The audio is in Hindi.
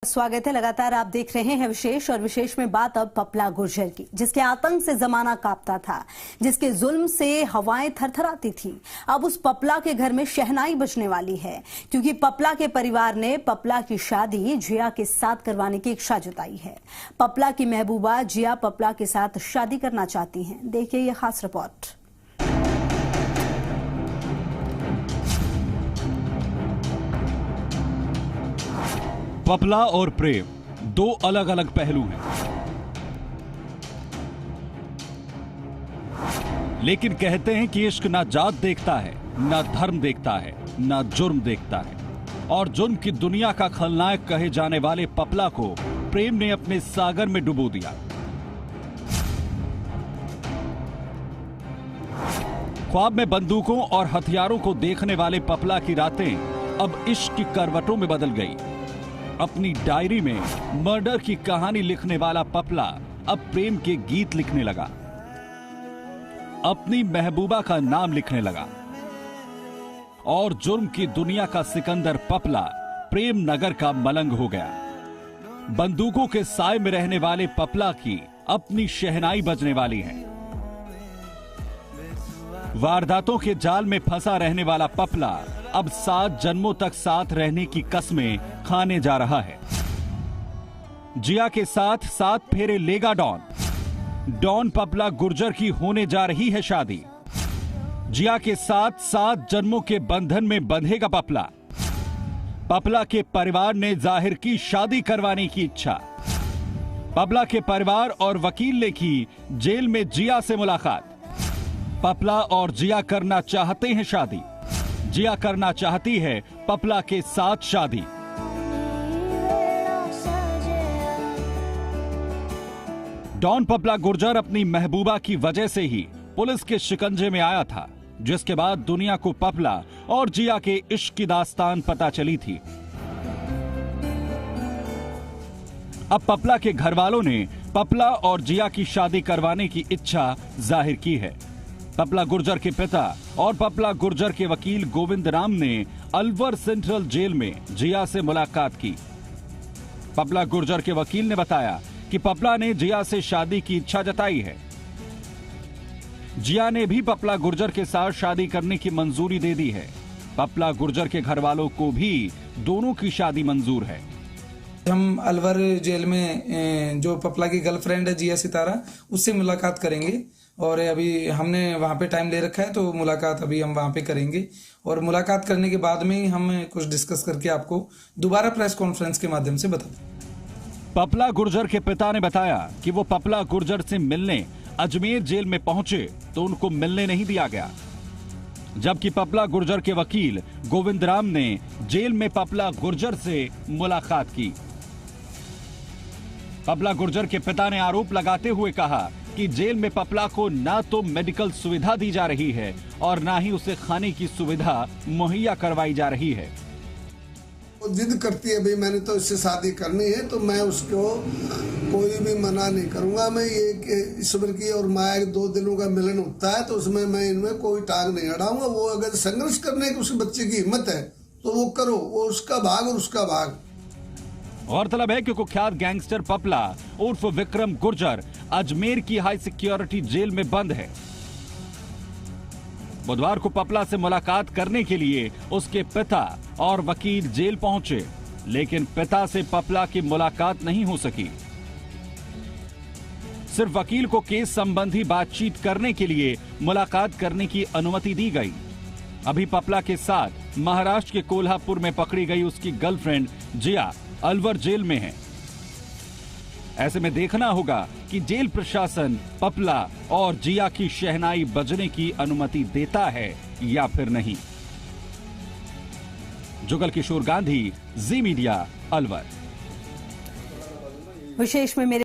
स्वागत है। लगातार आप देख रहे हैं विशेष, और विशेष में बात अब पपला गुर्जर की, जिसके आतंक से जमाना कांपता था, जिसके जुल्म से हवाएं थरथराती थी। अब उस पपला के घर में शहनाई बजने वाली है, क्योंकि पपला के परिवार ने पपला की शादी जिया के साथ करवाने की इच्छा जताई है। पपला की महबूबा जिया पपला के साथ शादी करना चाहती हैं। देखिए ये खास रिपोर्ट। पपला और प्रेम दो अलग अलग पहलू हैं, लेकिन कहते हैं कि इश्क ना जात देखता है, ना धर्म देखता है, ना जुर्म देखता है। और जुर्म की दुनिया का खलनायक कहे जाने वाले पपला को प्रेम ने अपने सागर में डुबो दिया। ख्वाब में बंदूकों और हथियारों को देखने वाले पपला की रातें अब इश्क की करवटों में बदल गई। अपनी डायरी में मर्डर की कहानी लिखने वाला पपला अब प्रेम के गीत लिखने लगा, अपनी महबूबा का नाम लिखने लगा। और जुर्म की दुनिया का सिकंदर पपला प्रेम नगर का मलंग हो गया। बंदूकों के साए में रहने वाले पपला की अपनी शहनाई बजने वाली है। वारदातों के जाल में फंसा रहने वाला पपला अब 7 जन्मों तक साथ रहने की कस्में खाने जा रहा है। जिया के साथ 7 फेरे लेगा डॉन पपला गुर्जर की होने जा रही है शादी। जिया के साथ 7 जन्मों के बंधन में बंधेगा पपला के परिवार ने जाहिर की शादी करवाने की इच्छा। पपला के परिवार और वकील ने की जेल में जिया से मुलाकात। पपला और जिया करना चाहते हैं शादी। जिया करना चाहती है पपला के साथ शादी। डॉन पपला गुर्जर अपनी महबूबा की वजह से ही पुलिस के शिकंजे में आया था, जिसके बाद दुनिया को पपला और जिया के इश्क की दास्तान पता चली थी। अब पपला के घर वालों ने पपला और जिया की शादी करवाने की इच्छा जाहिर की है। पपला गुर्जर के पिता और पपला गुर्जर के वकील गोविंद राम ने अलवर सेंट्रल जेल में जिया से मुलाकात की। पपला गुर्जर के वकील ने बताया कि पपला ने जिया से शादी की इच्छा जताई है। जिया ने भी पपला गुर्जर के साथ शादी करने की मंजूरी दे दी है। पपला गुर्जर के घर वालों को भी दोनों की शादी मंजूर है। हम अलवर जेल में जो पपला की गर्लफ्रेंड है जिया सितारा, उससे मुलाकात करेंगे। और अभी हमने वहाँ पे टाइम ले रखा है, तो मुलाकात अभी हम वहाँ पे करेंगे। और मुलाकात करने के बाद में ही हम कुछ डिस्कस करके आपको दोबारा प्रेस कॉन्फ्रेंस के माध्यम से बता दें। पपला गुर्जर के पिता ने बताया कि वो पपला गुर्जर से मिलने अजमेर जेल में पहुंचे तो उनको मिलने नहीं दिया गया, जबकि पपला गुर्जर के वकील गोविंद राम ने जेल में पपला गुर्जर से मुलाकात की। पपला गुर्जर के पिता ने आरोप लगाते हुए कहा कि जेल में पपला को ना तो मेडिकल सुविधा दी जा रही है और ना ही उसे खाने की सुविधा मुहैया करवाई जा रही है। वो जिद करती है भाई मैंने तो इससे शादी करनी है, तो मैं उसको कोई भी मना नहीं करूंगा। मैं ये ईश्वर की और माया के 2 दिलों का मिलन होता है, तो उसमें मैं इनमें कोई टांग नहीं अड़ाऊंगा। वो अगर संघर्ष करने की उस बच्चे की हिम्मत है तो वो करो, वो उसका भाग और उसका भाग। गौरतलब है कि कुख्यात गैंगस्टर पपला उर्फ विक्रम गुर्जर अजमेर की हाई सिक्योरिटी जेल में बंद है। बुधवार को पपला से मुलाकात करने के लिए उसके पिता और वकील जेल पहुंचे, लेकिन पिता से पपला की मुलाकात नहीं हो सकी। सिर्फ वकील को केस संबंधी बातचीत करने के लिए मुलाकात करने की अनुमति दी गई। अभी पपला के साथ महाराष्ट्र के कोल्हापुर में पकड़ी गई उसकी गर्लफ्रेंड जिया अलवर जेल में है। ऐसे में देखना होगा कि जेल प्रशासन पपला और जिया की शहनाई बजने की अनुमति देता है या फिर नहीं। जुगल किशोर गांधी, जी मीडिया, अलवर। विशेष में मेरे